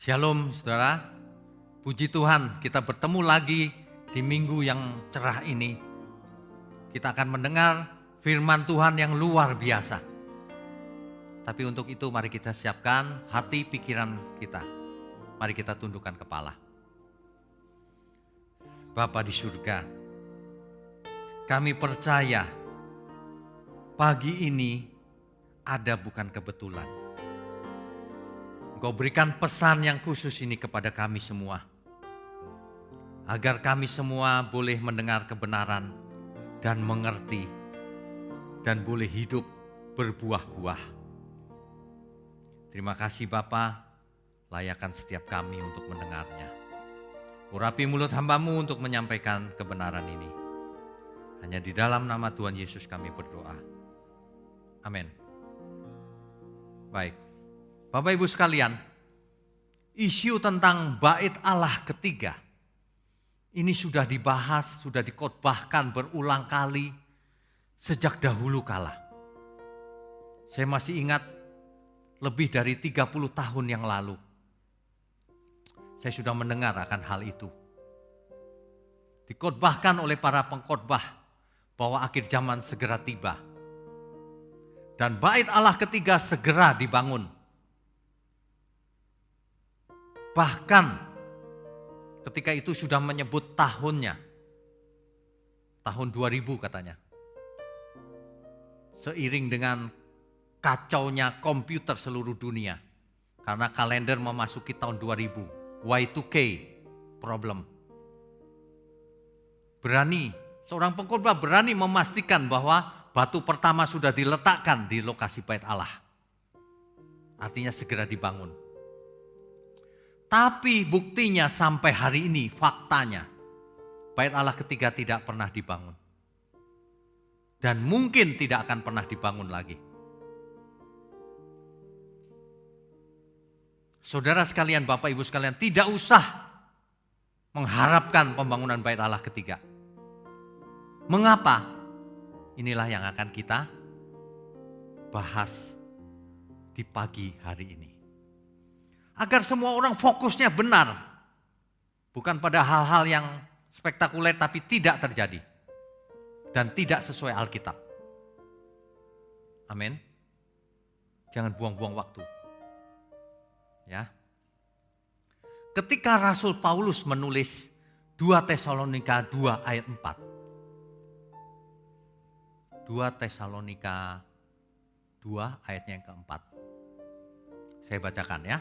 Shalom saudara, puji Tuhan kita bertemu lagi di minggu yang cerah ini. Kita akan mendengar firman Tuhan yang luar biasa. Tapi untuk itu mari kita siapkan hati pikiran kita. Mari kita tundukkan kepala. Bapa di surga, kami percaya pagi ini ada bukan kebetulan. Engkau berikan pesan yang khusus ini kepada kami semua. Agar kami semua boleh mendengar kebenaran dan mengerti. Dan boleh hidup berbuah-buah. Terima kasih Bapa, layakkan setiap kami untuk mendengarnya. Urapi mulut hamba-Mu untuk menyampaikan kebenaran ini. Hanya di dalam nama Tuhan Yesus kami berdoa. Amin. Baik. Bapak Ibu sekalian, isu tentang bait Allah ketiga ini sudah dibahas, sudah dikhotbahkan berulang kali sejak dahulu kala. Saya masih ingat lebih dari 30 tahun yang lalu. Saya sudah mendengar akan hal itu. Dikhotbahkan oleh para pengkhotbah bahwa akhir zaman segera tiba. Dan bait Allah ketiga segera dibangun. Bahkan ketika itu sudah menyebut tahunnya. Tahun 2000 katanya. Seiring dengan kacaunya komputer seluruh dunia. Karena kalender memasuki tahun 2000. Y2K problem. Seorang pengkhotbah berani memastikan bahwa batu pertama sudah diletakkan di lokasi bait Allah. Artinya segera dibangun. Tapi buktinya sampai hari ini, faktanya, bait Allah ketiga tidak pernah dibangun. Dan mungkin tidak akan pernah dibangun lagi. Saudara sekalian, Bapak Ibu sekalian, tidak usah mengharapkan pembangunan bait Allah ketiga. Mengapa? Inilah yang akan kita bahas di pagi hari ini. Agar semua orang fokusnya benar. Bukan pada hal-hal yang spektakuler tapi tidak terjadi. Dan tidak sesuai Alkitab. Amin. Jangan buang-buang waktu. Ya. Ketika Rasul Paulus menulis 2 Tesalonika 2 ayat 4. 2 Tesalonika 2 ayatnya yang keempat. Saya bacakan ya.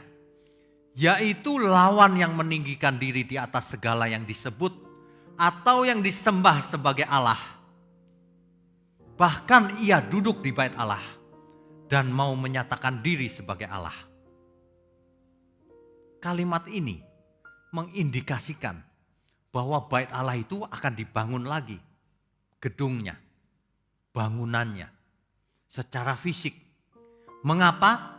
Yaitu lawan yang meninggikan diri di atas segala yang disebut atau yang disembah sebagai Allah. Bahkan ia duduk di bait Allah dan mau menyatakan diri sebagai Allah. Kalimat ini mengindikasikan bahwa bait Allah itu akan dibangun lagi. Gedungnya, bangunannya, secara fisik. Mengapa?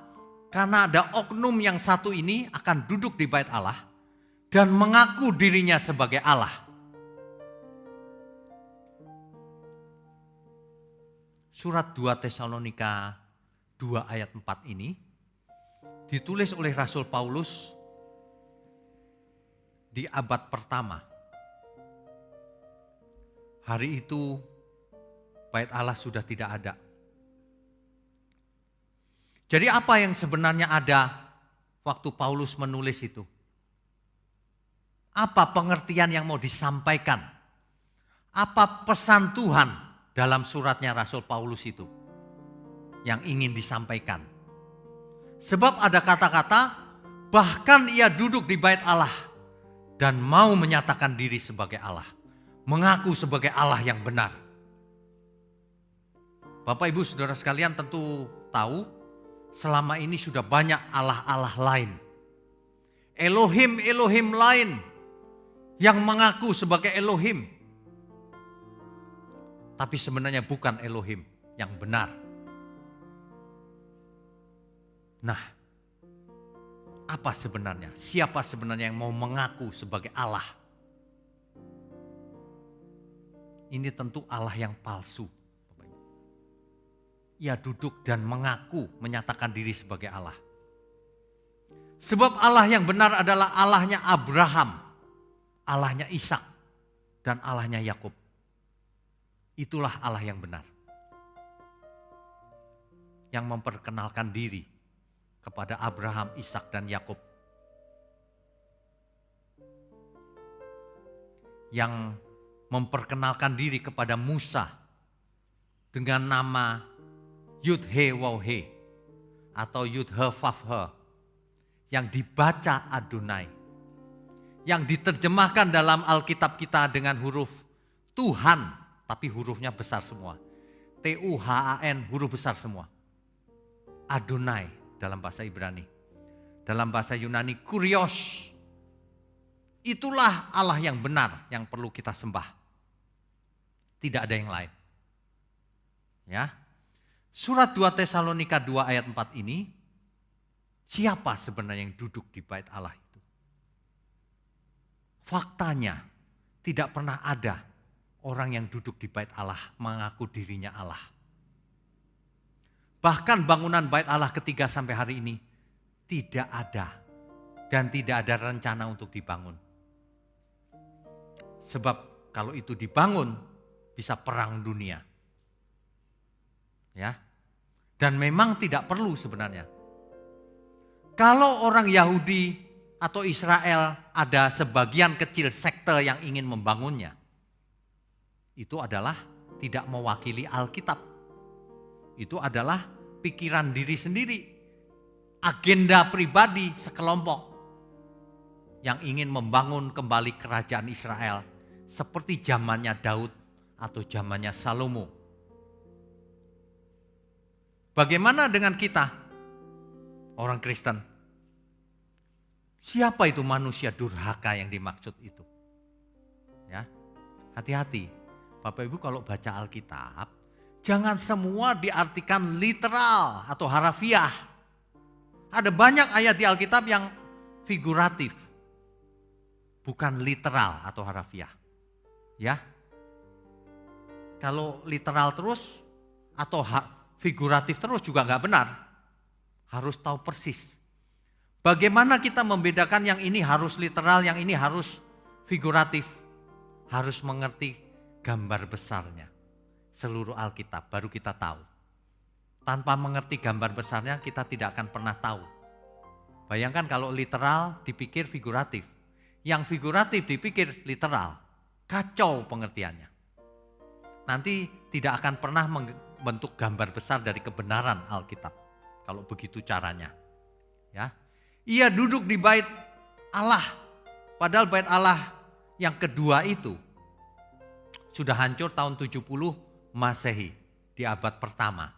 Karena ada oknum yang satu ini akan duduk di bait Allah dan mengaku dirinya sebagai Allah. Surat 2 Tesalonika 2 ayat 4 ini ditulis oleh Rasul Paulus di abad pertama. Hari itu bait Allah sudah tidak ada. Jadi apa yang sebenarnya ada waktu Paulus menulis itu? Apa pengertian yang mau disampaikan? Apa pesan Tuhan dalam suratnya Rasul Paulus itu yang ingin disampaikan? Sebab ada kata-kata, bahkan ia duduk di bait Allah dan mau menyatakan diri sebagai Allah. Mengaku sebagai Allah yang benar. Bapak Ibu Saudara sekalian tentu tahu, selama ini sudah banyak Allah-Allah lain. Elohim-Elohim lain yang mengaku sebagai Elohim. Tapi sebenarnya bukan Elohim yang benar. Nah, apa sebenarnya? Siapa sebenarnya yang mau mengaku sebagai Allah? Ini tentu Allah yang palsu. Ia duduk dan mengaku, menyatakan diri sebagai Allah. Sebab Allah yang benar adalah Allahnya Abraham, Allahnya Ishak, dan Allahnya Yakub. Itulah Allah yang benar. Yang memperkenalkan diri kepada Abraham, Ishak, dan Yakub. Yang memperkenalkan diri kepada Musa dengan nama Yud-He-Waw-He atau Yud-He-Vav-He yang dibaca Adonai, yang diterjemahkan dalam Alkitab kita dengan huruf Tuhan, tapi hurufnya besar semua. T-U-H-A-N, huruf besar semua. Adonai dalam bahasa Ibrani. Dalam bahasa Yunani, Kurios. Itulah Allah yang benar yang perlu kita sembah. Tidak ada yang lain. Ya. Surat 2 Tesalonika 2 ayat 4 ini, siapa sebenarnya yang duduk di bait Allah itu? Faktanya tidak pernah ada orang yang duduk di bait Allah mengaku dirinya Allah. Bahkan bangunan bait Allah ketiga sampai hari ini tidak ada dan tidak ada rencana untuk dibangun. Sebab kalau itu dibangun bisa perang dunia. Ya. Dan memang tidak perlu sebenarnya. Kalau orang Yahudi atau Israel ada sebagian kecil sekte yang ingin membangunnya, itu adalah tidak mewakili Alkitab. Itu adalah pikiran diri sendiri, agenda pribadi sekelompok yang ingin membangun kembali kerajaan Israel seperti zamannya Daud atau zamannya Salomo. Bagaimana dengan kita, orang Kristen? Siapa itu manusia durhaka yang dimaksud itu? Ya, hati-hati. Bapak Ibu kalau baca Alkitab, jangan semua diartikan literal atau harafiah. Ada banyak ayat di Alkitab yang figuratif, bukan literal atau harafiah. Ya, kalau literal terus atau figuratif terus juga nggak benar. Harus tahu persis. Bagaimana kita membedakan yang ini harus literal, yang ini harus figuratif? Harus mengerti gambar besarnya. Seluruh Alkitab baru kita tahu. Tanpa mengerti gambar besarnya kita tidak akan pernah tahu. Bayangkan kalau literal dipikir figuratif. Yang figuratif dipikir literal. Kacau pengertiannya. Nanti tidak akan pernah membentuk gambar besar dari kebenaran Alkitab. Kalau begitu caranya. Ya. Ia duduk di bait Allah. Padahal bait Allah yang kedua itu sudah hancur tahun 70 Masehi di abad pertama.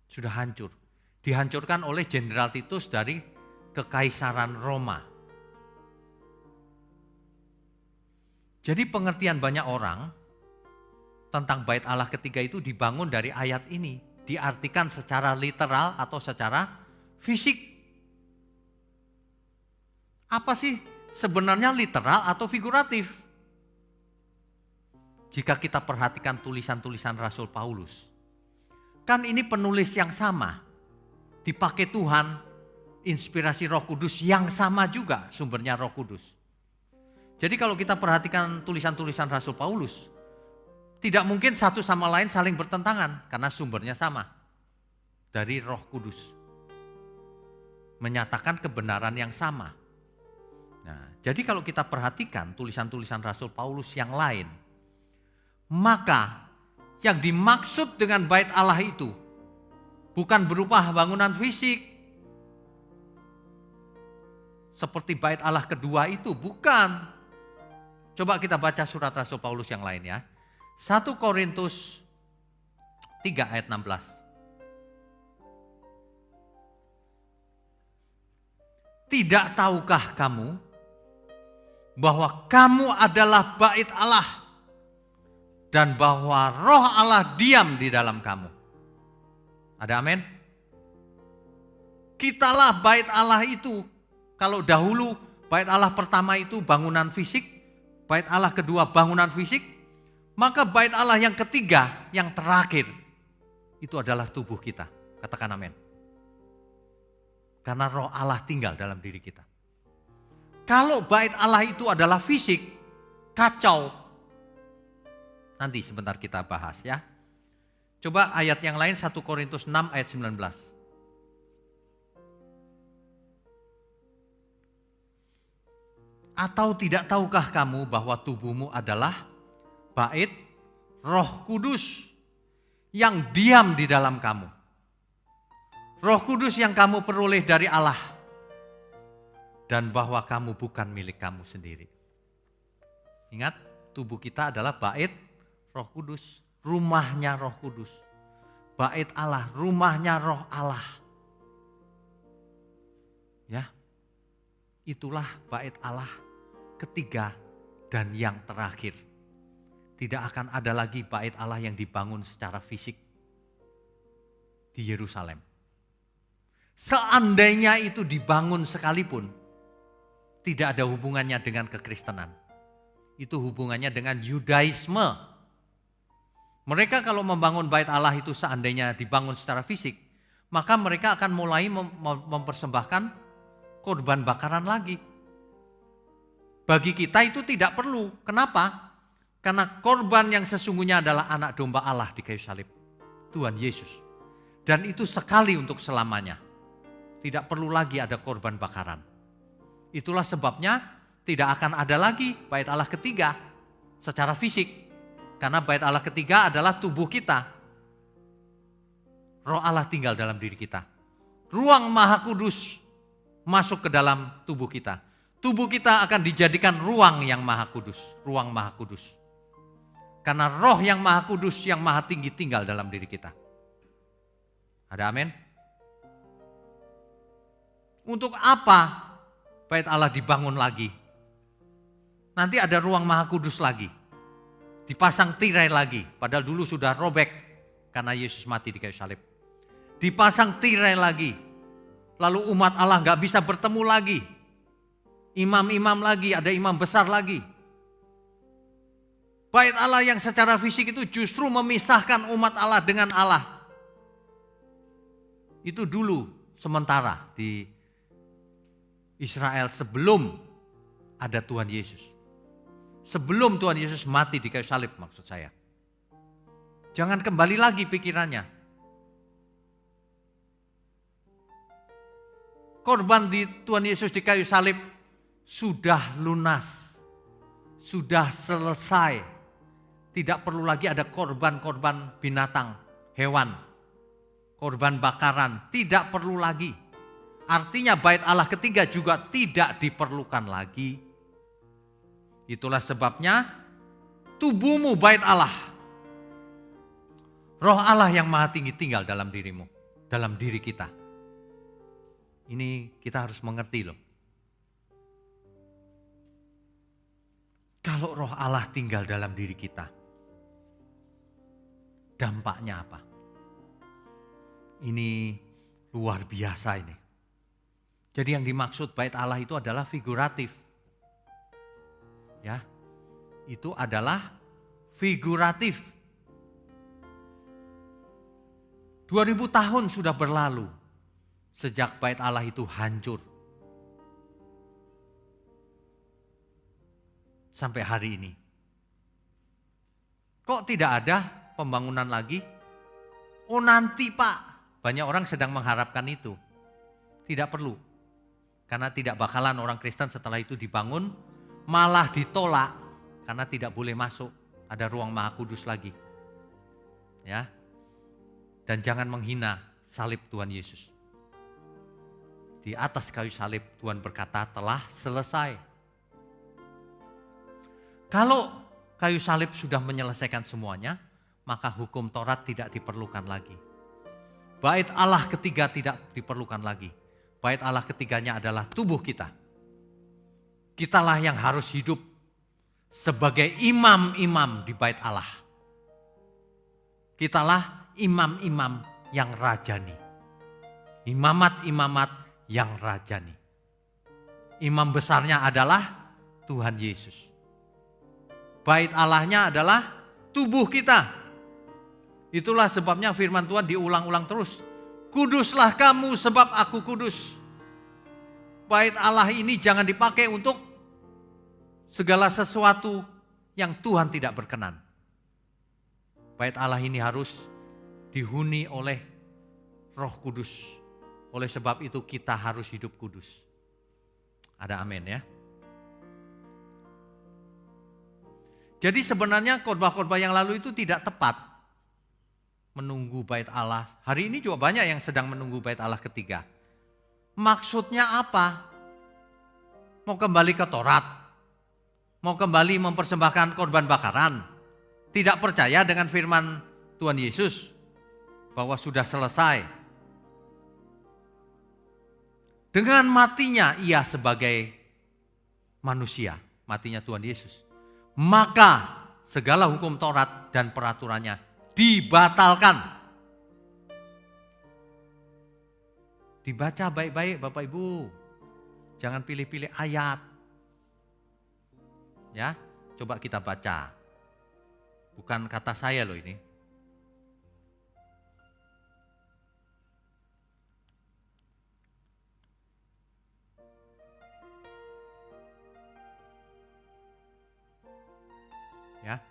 Sudah hancur. Dihancurkan oleh Jenderal Titus dari Kekaisaran Roma. Jadi pengertian banyak orang tentang bait Allah ketiga itu dibangun dari ayat ini. Diartikan secara literal atau secara fisik. Apa sih sebenarnya literal atau figuratif? Jika kita perhatikan tulisan-tulisan Rasul Paulus, kan ini penulis yang sama, dipakai Tuhan, inspirasi Roh Kudus yang sama juga sumbernya Roh Kudus. Jadi kalau kita perhatikan tulisan-tulisan Rasul Paulus, tidak mungkin satu sama lain saling bertentangan karena sumbernya sama dari Roh Kudus, menyatakan kebenaran yang sama. Nah, jadi kalau kita perhatikan tulisan-tulisan Rasul Paulus yang lain, maka yang dimaksud dengan bait Allah itu bukan berupa bangunan fisik. Seperti bait Allah kedua itu, bukan. Coba kita baca surat Rasul Paulus yang lain ya. 1 Korintus 3 ayat 16. Tidak tahukah kamu bahwa kamu adalah bait Allah dan bahwa Roh Allah diam di dalam kamu? Ada amin? Kitalah bait Allah itu. Kalau dahulu bait Allah pertama itu bangunan fisik, bait Allah kedua bangunan fisik, maka bait Allah yang ketiga, yang terakhir, itu adalah tubuh kita. Katakan amin. Karena roh Allah tinggal dalam diri kita. Kalau bait Allah itu adalah fisik, kacau. Nanti sebentar kita bahas ya. Coba ayat yang lain 1 Korintus 6 ayat 19. Atau tidak tahukah kamu bahwa tubuhmu adalah bait Roh Kudus yang diam di dalam kamu. Roh Kudus yang kamu peroleh dari Allah. Dan bahwa kamu bukan milik kamu sendiri. Ingat, tubuh kita adalah bait Roh Kudus. Rumahnya Roh Kudus. Bait Allah, rumahnya Roh Allah. Ya, itulah bait Allah ketiga dan yang terakhir. Tidak akan ada lagi bait Allah yang dibangun secara fisik di Yerusalem. Seandainya itu dibangun sekalipun, tidak ada hubungannya dengan kekristenan. Itu hubungannya dengan Yudaisme. Mereka kalau membangun bait Allah itu seandainya dibangun secara fisik, maka mereka akan mulai mempersembahkan korban bakaran lagi. Bagi kita itu tidak perlu. Kenapa? Karena korban yang sesungguhnya adalah anak domba Allah di kayu salib. Tuhan Yesus. Dan itu sekali untuk selamanya. Tidak perlu lagi ada korban bakaran. Itulah sebabnya tidak akan ada lagi bait Allah ketiga secara fisik. Karena bait Allah ketiga adalah tubuh kita. Roh Allah tinggal dalam diri kita. Ruang Maha Kudus masuk ke dalam tubuh kita. Tubuh kita akan dijadikan ruang yang Maha Kudus. Ruang Maha Kudus. Karena roh yang Maha Kudus, yang Maha Tinggi tinggal dalam diri kita. Ada amin? Untuk apa bait Allah dibangun lagi? Nanti ada ruang Maha Kudus lagi. Dipasang tirai lagi. Padahal dulu sudah robek karena Yesus mati di kayu salib. Dipasang tirai lagi. Lalu umat Allah gak bisa bertemu lagi. Imam-imam lagi, ada imam besar lagi. Bait Allah yang secara fisik itu justru memisahkan umat Allah dengan Allah. Itu dulu sementara di Israel sebelum ada Tuhan Yesus. Sebelum Tuhan Yesus mati di kayu salib maksud saya. Jangan kembali lagi pikirannya. Korban di Tuhan Yesus di kayu salib sudah lunas. Sudah selesai. Tidak perlu lagi ada korban-korban binatang, hewan. Korban bakaran, tidak perlu lagi. Artinya bait Allah ketiga juga tidak diperlukan lagi. Itulah sebabnya tubuhmu bait Allah. Roh Allah yang Maha Tinggi tinggal dalam dirimu, dalam diri kita. Ini kita harus mengerti loh. Kalau roh Allah tinggal dalam diri kita, dampaknya apa? Ini luar biasa ini. Jadi yang dimaksud bait Allah itu adalah figuratif. Ya. Itu adalah figuratif. 2000 tahun sudah berlalu sejak bait Allah itu hancur. Sampai hari ini. Kok tidak ada pembangunan lagi? Oh nanti Pak, banyak orang sedang mengharapkan itu. Tidak perlu. Karena tidak bakalan orang Kristen setelah itu dibangun, malah ditolak. Karena tidak boleh masuk, ada ruang Maha Kudus lagi. Ya. Dan jangan menghina salib Tuhan Yesus. Di atas kayu salib Tuhan berkata telah selesai. Kalau kayu salib sudah menyelesaikan semuanya, maka hukum Taurat tidak diperlukan lagi. Bait Allah ketiga tidak diperlukan lagi. Bait Allah ketiganya adalah tubuh kita. Kitalah yang harus hidup sebagai imam-imam di bait Allah. Kitalah imam-imam yang rajani. Imamat-imamat yang rajani. Imam besarnya adalah Tuhan Yesus. Bait Allahnya adalah tubuh kita. Itulah sebabnya firman Tuhan diulang-ulang terus. Kuduslah kamu sebab aku kudus. Bait Allah ini jangan dipakai untuk segala sesuatu yang Tuhan tidak berkenan. Bait Allah ini harus dihuni oleh Roh Kudus. Oleh sebab itu kita harus hidup kudus. Ada amin ya. Jadi sebenarnya khotbah-khotbah yang lalu itu tidak tepat menunggu bait Allah. Hari ini juga banyak yang sedang menunggu bait Allah ketiga. Maksudnya apa? Mau kembali ke Taurat? Mau kembali mempersembahkan korban bakaran? Tidak percaya dengan firman Tuhan Yesus bahwa sudah selesai. Dengan matinya ia sebagai manusia, matinya Tuhan Yesus, maka segala hukum Taurat dan peraturannya dibatalkan. Dibaca baik-baik Bapak Ibu. Jangan pilih-pilih ayat. Ya, coba kita baca. Bukan kata saya loh ini. Ya,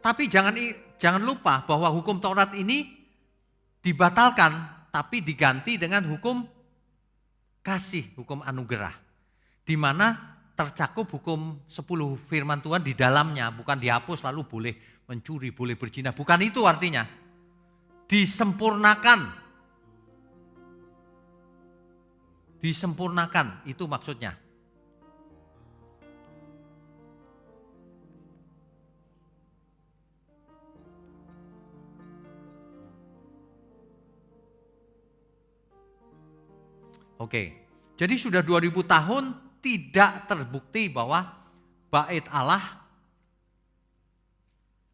tapi jangan lupa bahwa hukum Taurat ini dibatalkan, tapi diganti dengan hukum kasih, hukum anugerah. Di mana tercakup hukum 10 firman Tuhan di dalamnya, bukan dihapus lalu boleh mencuri, boleh berzina, bukan itu artinya. Disempurnakan. Disempurnakan, itu maksudnya. Oke, jadi sudah 2000 tahun tidak terbukti bahwa bait Allah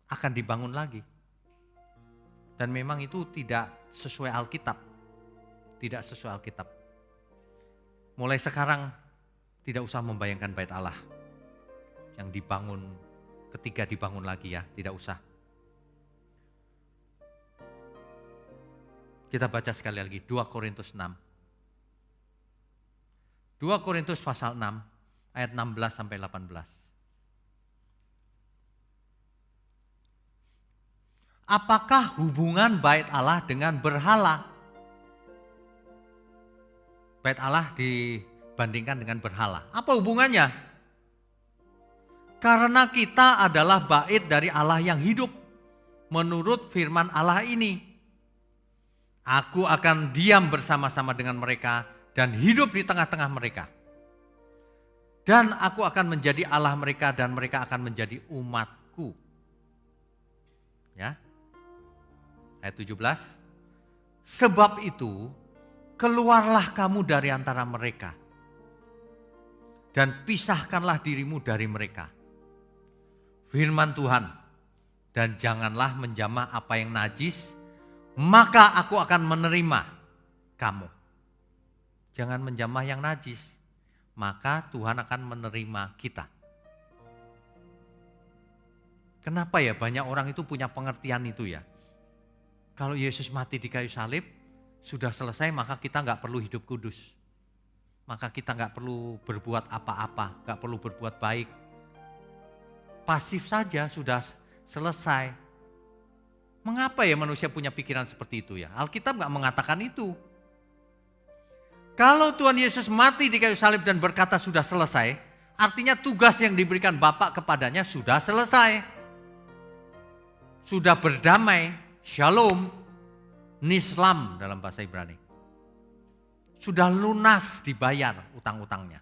akan dibangun lagi. Dan memang itu tidak sesuai Alkitab. Tidak sesuai Alkitab. Mulai sekarang tidak usah membayangkan bait Allah yang dibangun, ketiga dibangun lagi ya, tidak usah. Kita baca sekali lagi 2 Korintus 6. 2 Korintus pasal 6 ayat 16 sampai 18. Apakah hubungan bait Allah dengan berhala? Bait Allah dibandingkan dengan berhala. Apa hubungannya? Karena kita adalah bait dari Allah yang hidup. Menurut firman Allah ini. Aku akan diam bersama-sama dengan mereka dan hidup di tengah-tengah mereka. Dan aku akan menjadi Allah mereka dan mereka akan menjadi umatku. Ya. Ayat 17. Sebab itu keluarlah kamu dari antara mereka dan pisahkanlah dirimu dari mereka. Firman Tuhan, dan janganlah menjamah apa yang najis, maka aku akan menerima kamu. Jangan menjamah yang najis, maka Tuhan akan menerima kita. Kenapa ya banyak orang itu punya pengertian itu ya? Kalau Yesus mati di kayu salib, sudah selesai maka kita nggak perlu hidup kudus. Maka kita nggak perlu berbuat apa-apa, nggak perlu berbuat baik. Pasif saja sudah selesai. Mengapa ya manusia punya pikiran seperti itu ya? Alkitab nggak mengatakan itu. Kalau Tuhan Yesus mati di kayu salib dan berkata sudah selesai, artinya tugas yang diberikan Bapa kepadanya sudah selesai. Sudah berdamai, shalom, nislam dalam bahasa Ibrani. Sudah lunas dibayar utang-utangnya.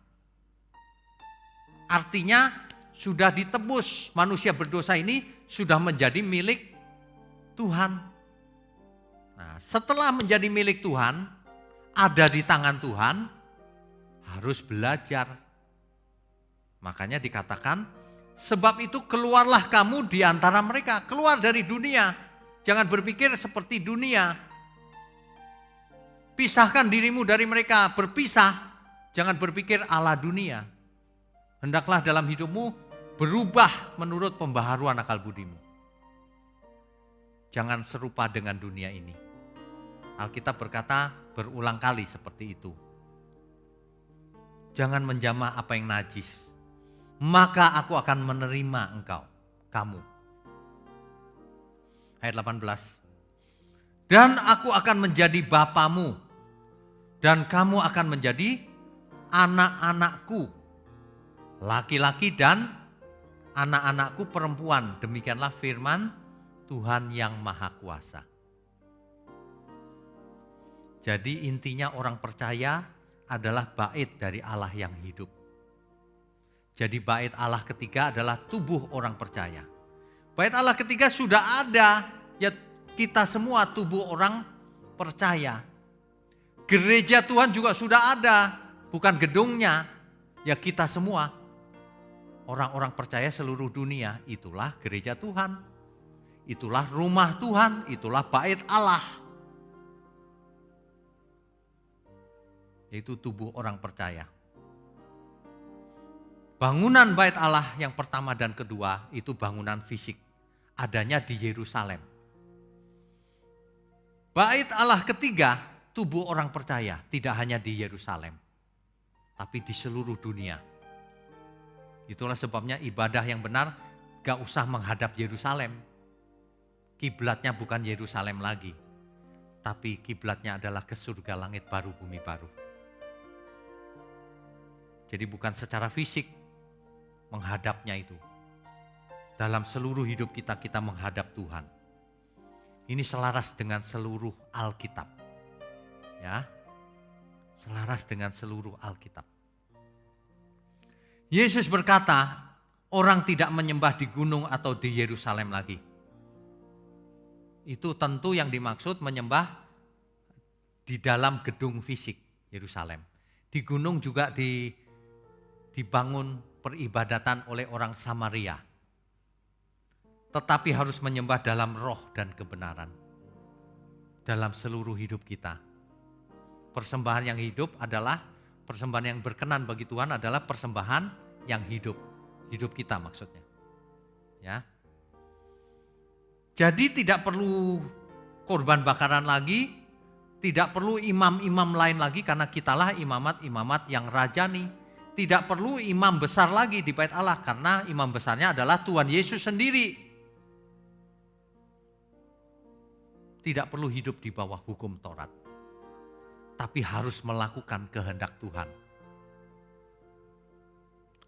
Artinya sudah ditebus, manusia berdosa ini sudah menjadi milik Tuhan. Nah, setelah menjadi milik Tuhan, ada di tangan Tuhan, harus belajar. Makanya dikatakan, sebab itu keluarlah kamu di antara mereka, keluar dari dunia. Jangan berpikir seperti dunia. Pisahkan dirimu dari mereka, berpisah. Jangan berpikir ala dunia. Hendaklah dalam hidupmu berubah menurut pembaharuan akal budimu. Jangan serupa dengan dunia ini. Alkitab berkata berulang kali seperti itu. Jangan menjamah apa yang najis, maka aku akan menerima kamu. Ayat 18. Dan aku akan menjadi bapamu, dan kamu akan menjadi anak-anakku, laki-laki dan anak-anakku perempuan. Demikianlah firman Tuhan yang Maha Kuasa. Jadi intinya orang percaya adalah bait dari Allah yang hidup. Jadi bait Allah ketiga adalah tubuh orang percaya. Bait Allah ketiga sudah ada, ya kita semua tubuh orang percaya. Gereja Tuhan juga sudah ada, bukan gedungnya, ya kita semua. Orang-orang percaya seluruh dunia, itulah gereja Tuhan. Itulah rumah Tuhan, itulah bait Allah. Yaitu tubuh orang percaya. Bangunan bait Allah yang pertama dan kedua itu bangunan fisik. Adanya di Yerusalem. Bait Allah ketiga, tubuh orang percaya, tidak hanya di Yerusalem, tapi di seluruh dunia. Itulah sebabnya ibadah yang benar gak usah menghadap Yerusalem. Kiblatnya bukan Yerusalem lagi, tapi kiblatnya adalah ke surga langit baru, bumi baru. Jadi bukan secara fisik menghadapnya itu. Dalam seluruh hidup kita menghadap Tuhan. Ini selaras dengan seluruh Alkitab. Ya. Selaras dengan seluruh Alkitab. Yesus berkata, orang tidak menyembah di gunung atau di Yerusalem lagi. Itu tentu yang dimaksud menyembah di dalam gedung fisik Yerusalem. Di gunung juga dibangun peribadatan oleh orang Samaria. Tetapi harus menyembah dalam roh dan kebenaran. Dalam seluruh hidup kita. Persembahan yang hidup adalah, persembahan yang berkenan bagi Tuhan adalah persembahan yang hidup. Hidup kita maksudnya. Ya. Jadi tidak perlu korban bakaran lagi, tidak perlu imam-imam lain lagi karena kitalah imamat-imamat yang rajani. Tidak perlu imam besar lagi di bait Allah karena imam besarnya adalah Tuhan Yesus sendiri. Tidak perlu hidup di bawah hukum Taurat. Tapi harus melakukan kehendak Tuhan.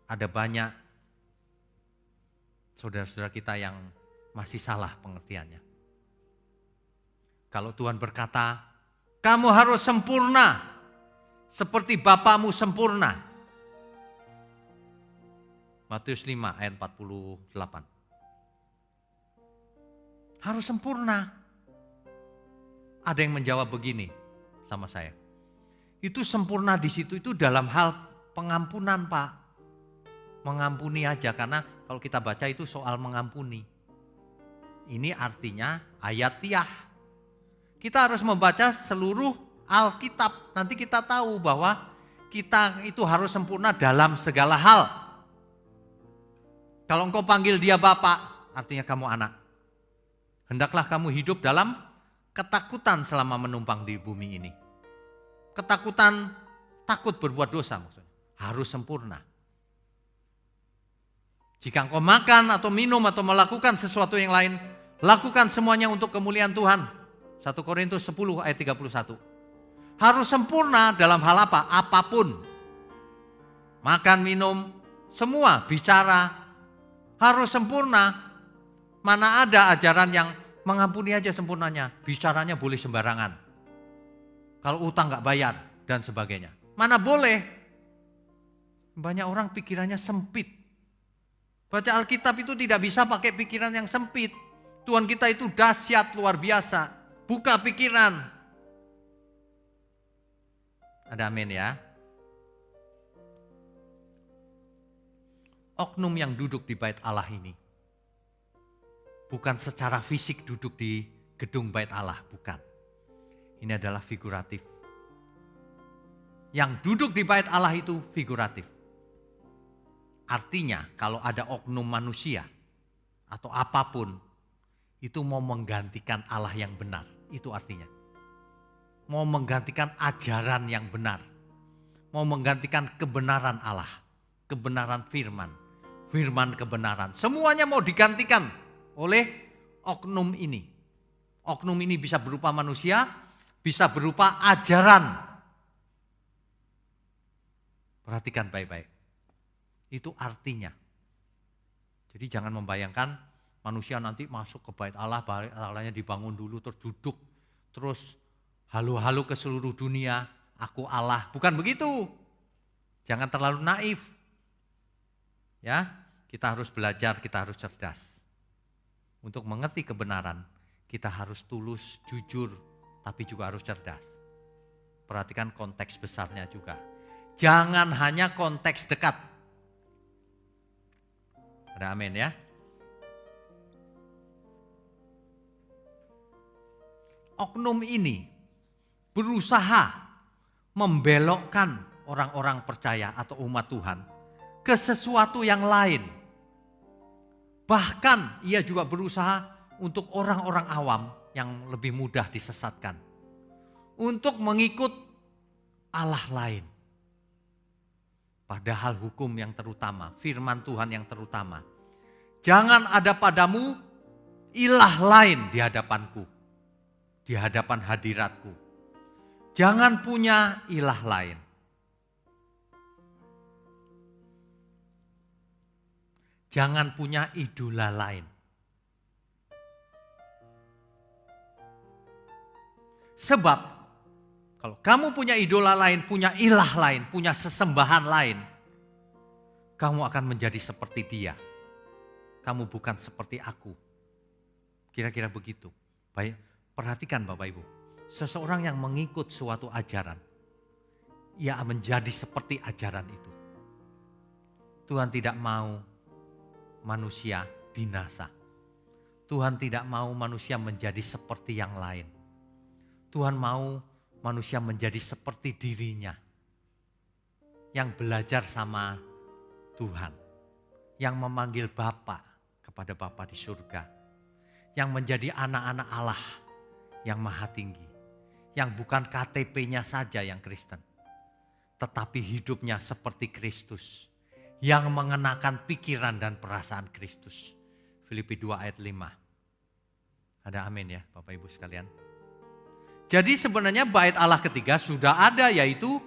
Ada banyak saudara-saudara kita yang masih salah pengertiannya. Kalau Tuhan berkata, kamu harus sempurna seperti Bapamu sempurna. Matius 5 ayat 48. Harus sempurna. Ada yang menjawab begini sama saya. Itu sempurna di situ itu dalam hal pengampunan, Pak. Mengampuni aja, karena kalau kita baca itu soal mengampuni. Ini artinya ayatiah. Kita harus membaca seluruh Alkitab. Nanti kita tahu bahwa kita itu harus sempurna dalam segala hal. Kalau engkau panggil dia Bapak, artinya kamu anak. Hendaklah kamu hidup dalam ketakutan selama menumpang di bumi ini. Ketakutan, takut berbuat dosa maksudnya. Harus sempurna. Jika engkau makan atau minum atau melakukan sesuatu yang lain, lakukan semuanya untuk kemuliaan Tuhan. 1 Korintus 10 ayat 31. Harus sempurna dalam hal apa? Apapun. Makan, minum, semua bicara. Harus sempurna. Mana ada ajaran yang mengampuni aja sempurnanya. Bicaranya boleh sembarangan. Kalau utang gak bayar dan sebagainya. Mana boleh. Banyak orang pikirannya sempit. Baca Alkitab itu tidak bisa pakai pikiran yang sempit. Tuhan kita itu dahsyat luar biasa. Buka pikiran. Ada amin ya. Oknum yang duduk di bait Allah ini. Bukan secara fisik duduk di gedung bait Allah, bukan. Ini adalah figuratif. Yang duduk di bait Allah itu figuratif. Artinya kalau ada oknum manusia atau apapun itu mau menggantikan Allah yang benar. Itu artinya. mau menggantikan ajaran yang benar, mau menggantikan kebenaran Allah, kebenaran firman, firman kebenaran. Semuanya mau digantikan oleh oknum ini. Oknum ini bisa berupa manusia, bisa berupa ajaran. Perhatikan baik-baik. Itu artinya. Jadi jangan membayangkan manusia nanti masuk ke bait Allah Allahnya dibangun dulu, terus duduk, terus halu-halu ke seluruh dunia, aku Allah. Bukan begitu. Jangan terlalu naif. Ya, kita harus belajar, kita harus cerdas. Untuk mengerti kebenaran, kita harus tulus, jujur, tapi juga harus cerdas. Perhatikan konteks besarnya juga. Jangan hanya konteks dekat. Ada amin ya. Oknum ini berusaha membelokkan orang-orang percaya atau umat Tuhan ke sesuatu yang lain. Bahkan ia juga berusaha untuk orang-orang awam yang lebih mudah disesatkan. Untuk mengikut Allah lain. Padahal hukum yang terutama, firman Tuhan yang terutama. Jangan ada padamu ilah lain di hadapanku, di hadapan hadiratku. Jangan punya ilah lain. Jangan punya idola lain. Sebab kalau kamu punya idola lain, punya ilah lain, punya sesembahan lain, kamu akan menjadi seperti dia. Kamu bukan seperti aku. Kira-kira begitu. Baik, perhatikan Bapak Ibu. Seseorang yang mengikut suatu ajaran, ia menjadi seperti ajaran itu. Tuhan tidak mau manusia binasa. Tuhan tidak mau manusia menjadi seperti yang lain. Tuhan mau manusia menjadi seperti dirinya. Yang belajar sama Tuhan. Yang memanggil Bapa kepada Bapa di surga. Yang menjadi anak-anak Allah yang maha tinggi. Yang bukan KTP-nya saja yang Kristen. Tetapi hidupnya seperti Kristus. Yang mengenakan pikiran dan perasaan Kristus. Filipi 2 ayat 5. Ada amin ya Bapak Ibu sekalian. Jadi sebenarnya bait Allah ketiga sudah ada, yaitu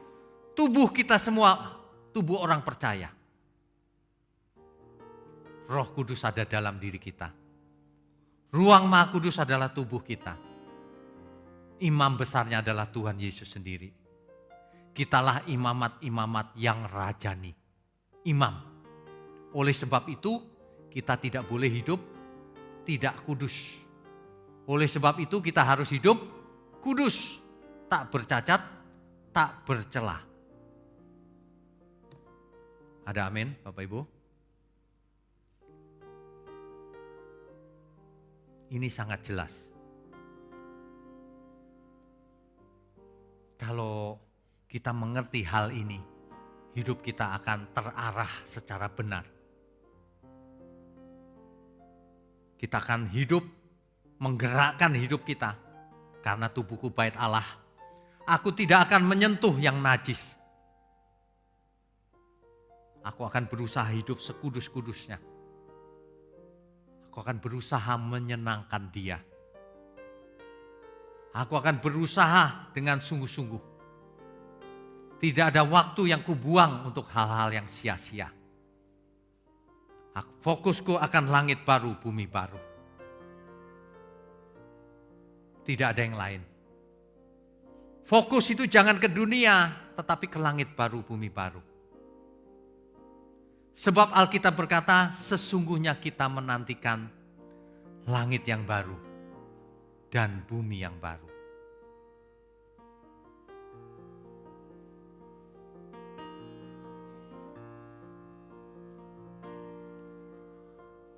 tubuh kita semua, tubuh orang percaya. Roh Kudus ada dalam diri kita. Ruang Maha Kudus adalah tubuh kita. Imam besarnya adalah Tuhan Yesus sendiri. Kitalah imamat-imamat yang rajani. Imam. Oleh sebab itu kita tidak boleh hidup tidak kudus. Oleh sebab itu kita harus hidup kudus, tak bercacat, tak bercela. Ada amin Bapak Ibu? Ini sangat jelas. Kalau kita mengerti hal ini, hidup kita akan terarah secara benar. Kita akan hidup, menggerakkan hidup kita. Karena tubuhku bait Allah, aku tidak akan menyentuh yang najis. Aku akan berusaha hidup sekudus-kudusnya. Aku akan berusaha menyenangkan Dia. Aku akan berusaha dengan sungguh-sungguh. Tidak ada waktu yang kubuang untuk hal-hal yang sia-sia. Fokusku akan langit baru, bumi baru. Tidak ada yang lain. Fokus itu jangan ke dunia, tetapi ke langit baru, bumi baru. Sebab Alkitab berkata, sesungguhnya kita menantikan langit yang baru dan bumi yang baru.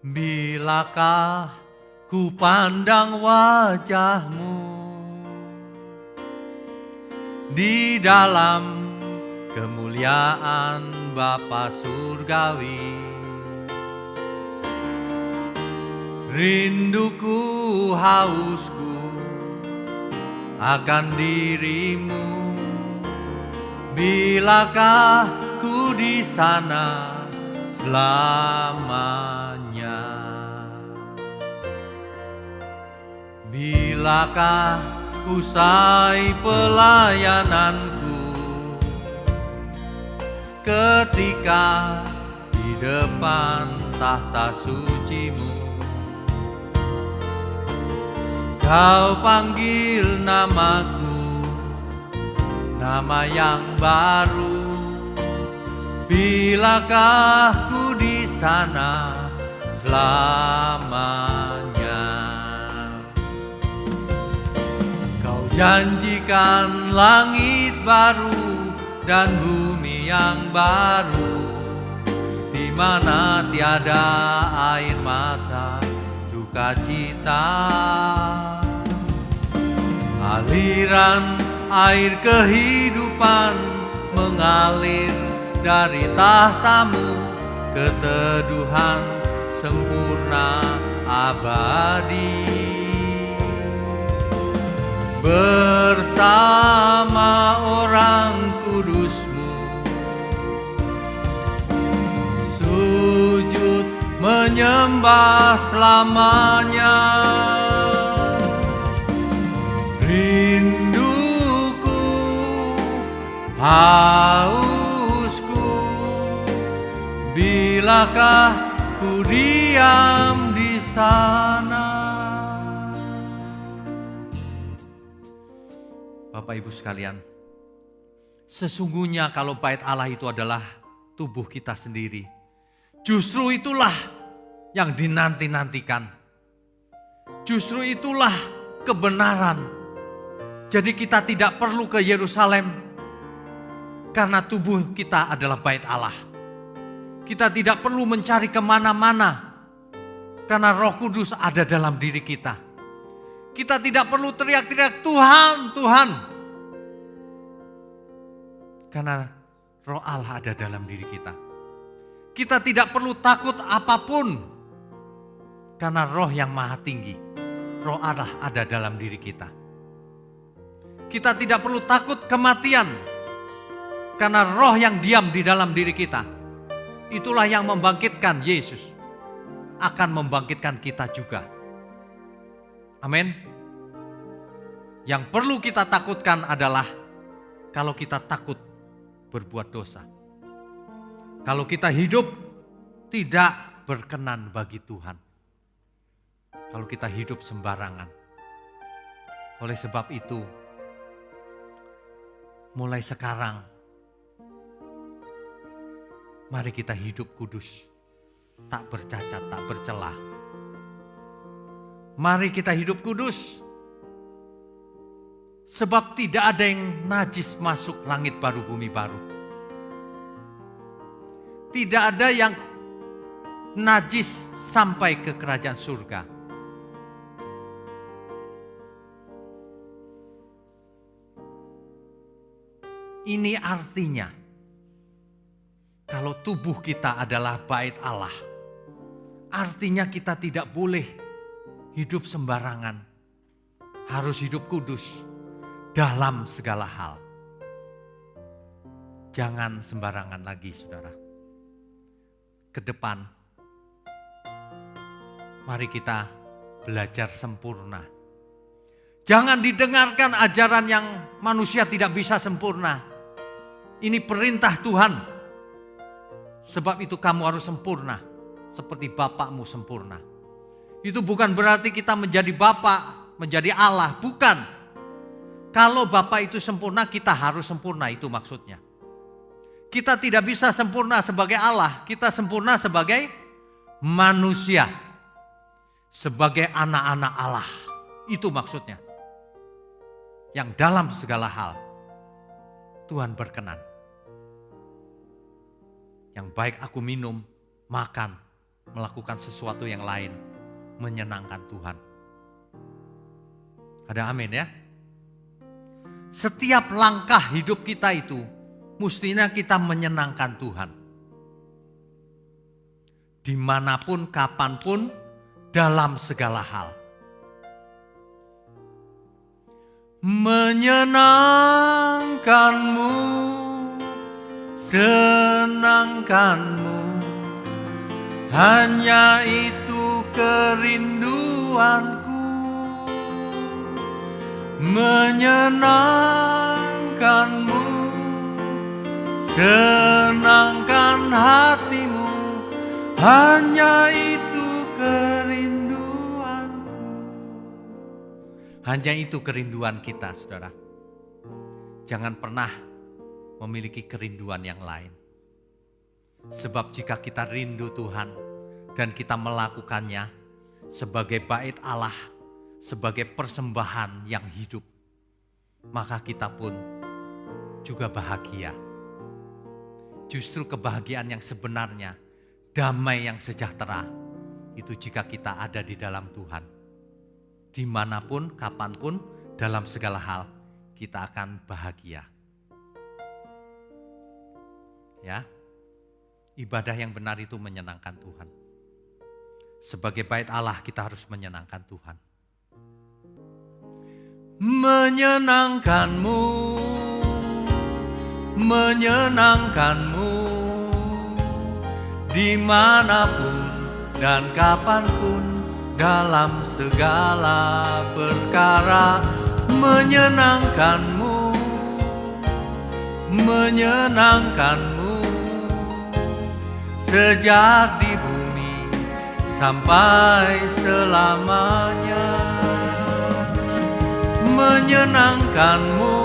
Bilakah ku pandang wajah-Mu di dalam kemuliaan Bapa surgawi, rinduku hausku akan dirimu. Bilakah ku di sana selamanya? Bilakah usai pelayananku, ketika di depan tahta suci-Mu Kau panggil namaku, nama yang baru. Bilakah ku di sana selamanya? Kau janjikan langit baru dan bumi yang baru, di mana tiada air mata, duka cita. Aliran air kehidupan mengalir dari tahta-Mu, keteduhan sempurna abadi. Bersama orang kudus-Mu, sujud menyembah selamanya. Rinduku, hausku, bilakah ku diam di sana. Bapak Ibu sekalian, sesungguhnya kalau bait Allah itu adalah tubuh kita sendiri, justru itulah yang dinanti-nantikan. Justru itulah kebenaran. Jadi kita tidak perlu ke Yerusalem karena tubuh kita adalah bait Allah. Kita tidak perlu mencari kemana-mana karena Roh Kudus ada dalam diri kita. Kita tidak perlu teriak-teriak Tuhan, Tuhan, karena Roh Allah ada dalam diri kita. Kita tidak perlu takut apapun karena Roh yang Maha Tinggi, Roh Allah ada dalam diri kita. Kita tidak perlu takut kematian karena Roh yang diam di dalam diri kita. Itulah yang membangkitkan Yesus, akan membangkitkan kita juga. Amin. Yang perlu kita takutkan adalah kalau kita takut berbuat dosa. Kalau kita hidup tidak berkenan bagi Tuhan. Kalau kita hidup sembarangan. Oleh sebab itu, mulai sekarang, mari kita hidup kudus, tak bercacat, tak bercelah. Mari kita hidup kudus, sebab tidak ada yang najis masuk langit baru, bumi baru. Tidak ada yang najis sampai ke kerajaan surga. Ini artinya, kalau tubuh kita adalah bait Allah, artinya kita tidak boleh hidup sembarangan. Harus hidup kudus dalam segala hal. Jangan sembarangan lagi, saudara. Ke depan, mari kita belajar sempurna. Jangan didengarkan ajaran yang manusia tidak bisa sempurna. Ini perintah Tuhan. Sebab itu kamu harus sempurna, seperti Bapakmu sempurna. Itu bukan berarti kita menjadi Bapak, menjadi Allah, bukan. Kalau Bapa itu sempurna, kita harus sempurna, itu maksudnya. Kita tidak bisa sempurna sebagai Allah, kita sempurna sebagai manusia. Sebagai anak-anak Allah, itu maksudnya. Yang dalam segala hal, Tuhan berkenan. Yang baik aku minum, makan, melakukan sesuatu yang lain, menyenangkan Tuhan. Ada amin ya? Setiap langkah hidup kita itu, mestinya kita menyenangkan Tuhan. Dimanapun, kapanpun, dalam segala hal. menyenangkanmu, senangkanmu, hanya itu kerinduanku, menyenangkanmu, senangkan hatimu, hanya itu kerinduanku. Hanya itu kerinduan kita, saudara. Jangan pernah memiliki kerinduan yang lain. Sebab jika kita rindu Tuhan dan kita melakukannya sebagai bait Allah, sebagai persembahan yang hidup, maka kita pun juga bahagia. Justru kebahagiaan yang sebenarnya, damai yang sejahtera, itu jika kita ada di dalam Tuhan. Dimanapun, kapanpun, dalam segala hal, kita akan bahagia. Ya, ibadah yang benar itu menyenangkan Tuhan. Sebagai bait Allah, kita harus menyenangkan Tuhan. Menyenangkanmu, menyenangkanmu, dimanapun dan kapanpun, dalam segala perkara, menyenangkanmu, menyenangkanmu, sejak di bumi sampai selamanya. Menyenangkanmu,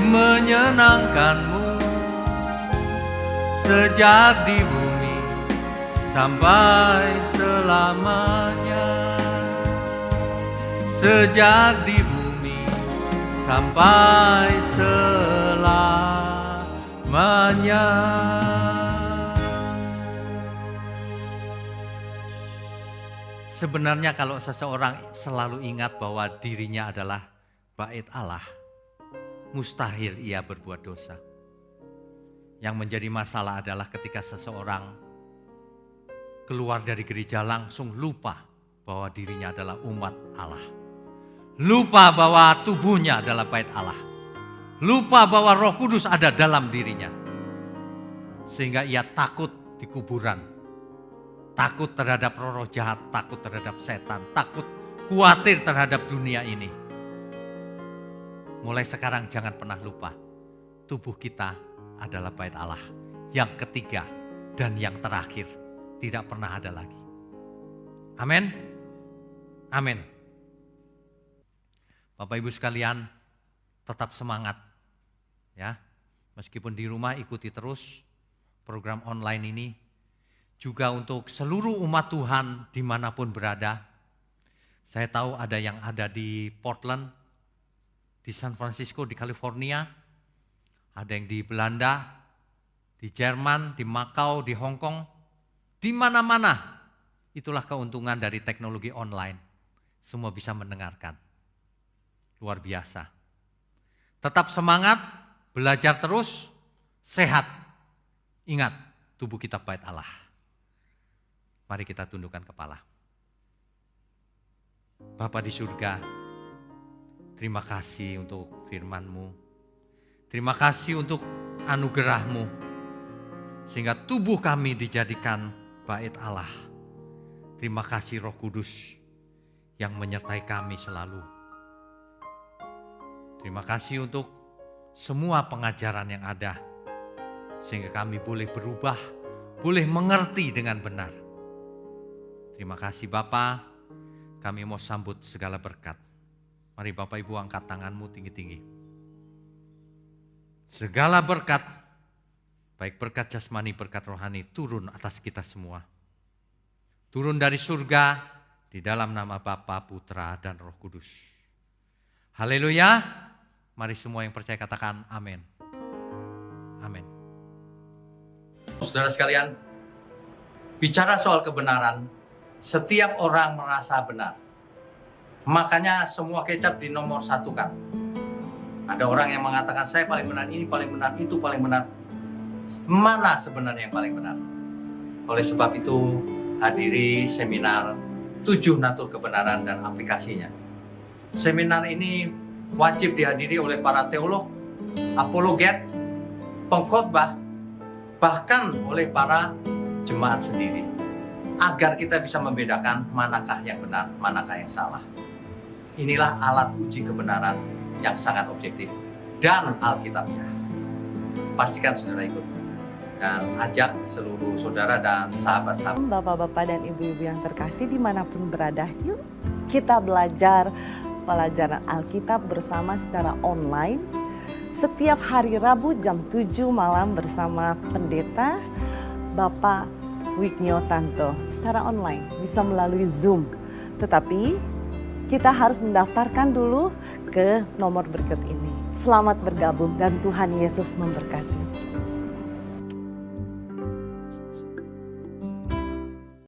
menyenangkanmu, sejak di bumi sampai selamanya, sejak di bumi sampai selamanya. Sebenarnya kalau seseorang selalu ingat bahwa dirinya adalah bait Allah, mustahil ia berbuat dosa. Yang menjadi masalah adalah ketika seseorang keluar dari gereja langsung lupa bahwa dirinya adalah umat Allah. Lupa bahwa tubuhnya adalah bait Allah. Lupa bahwa Roh Kudus ada dalam dirinya. Sehingga ia takut di kuburan. Takut terhadap roh-roh jahat, takut terhadap setan, takut khawatir terhadap dunia ini. Mulai sekarang jangan pernah lupa, tubuh kita adalah bait Allah. Yang ketiga dan yang terakhir. Tidak pernah ada lagi. Amin. Amin. Bapak Ibu sekalian, tetap semangat. Ya, meskipun di rumah ikuti terus program online ini. Juga untuk seluruh umat Tuhan dimanapun berada. Saya tahu ada yang ada di Portland, di San Francisco, di California. Ada yang di Belanda, di Jerman, di Macau, di Hong Kong. Di mana-mana, itulah keuntungan dari teknologi online. Semua bisa mendengarkan. Luar biasa. Tetap semangat, belajar terus, sehat. Ingat, tubuh kita bait Allah. Mari kita tundukkan kepala. Bapa di surga, terima kasih untuk firman-Mu. Terima kasih untuk anugerah-Mu. Sehingga tubuh kami dijadikan bait Allah. Terima kasih Roh Kudus yang menyertai kami selalu. Terima kasih untuk semua pengajaran yang ada. Sehingga kami boleh berubah, boleh mengerti dengan benar. Terima kasih Bapa, kami mau sambut segala berkat. Mari Bapak Ibu angkat tanganmu tinggi-tinggi. Segala berkat, baik berkat jasmani, berkat rohani, turun atas kita semua. Turun dari surga, di dalam nama Bapa, Putra, dan Roh Kudus. Haleluya. Mari semua yang percaya katakan amin. Amin. Saudara sekalian, bicara soal kebenaran, setiap orang merasa benar. Makanya semua kecap dinomor satukan. Ada orang yang mengatakan saya paling benar, ini paling benar, itu paling benar. Mana sebenarnya yang paling benar? Oleh sebab itu, hadiri seminar 7 natur kebenaran dan aplikasinya. Seminar ini wajib dihadiri oleh para teolog, apologet, pengkhotbah, bahkan oleh para jemaat sendiri, agar kita bisa membedakan manakah yang benar, manakah yang salah. Inilah alat uji kebenaran yang sangat objektif dan alkitabiah. Pastikan saudara ikut dan ajak seluruh saudara dan sahabat-sahabat. Bapak-bapak dan ibu-ibu yang terkasih dimanapun berada, yuk kita belajar pelajaran Alkitab bersama secara online setiap hari Rabu jam 7 malam bersama pendeta Bapak Wignio Tanto secara online, bisa melalui Zoom. Tetapi kita harus mendaftarkan dulu ke nomor berikut ini. Selamat bergabung dan Tuhan Yesus memberkati.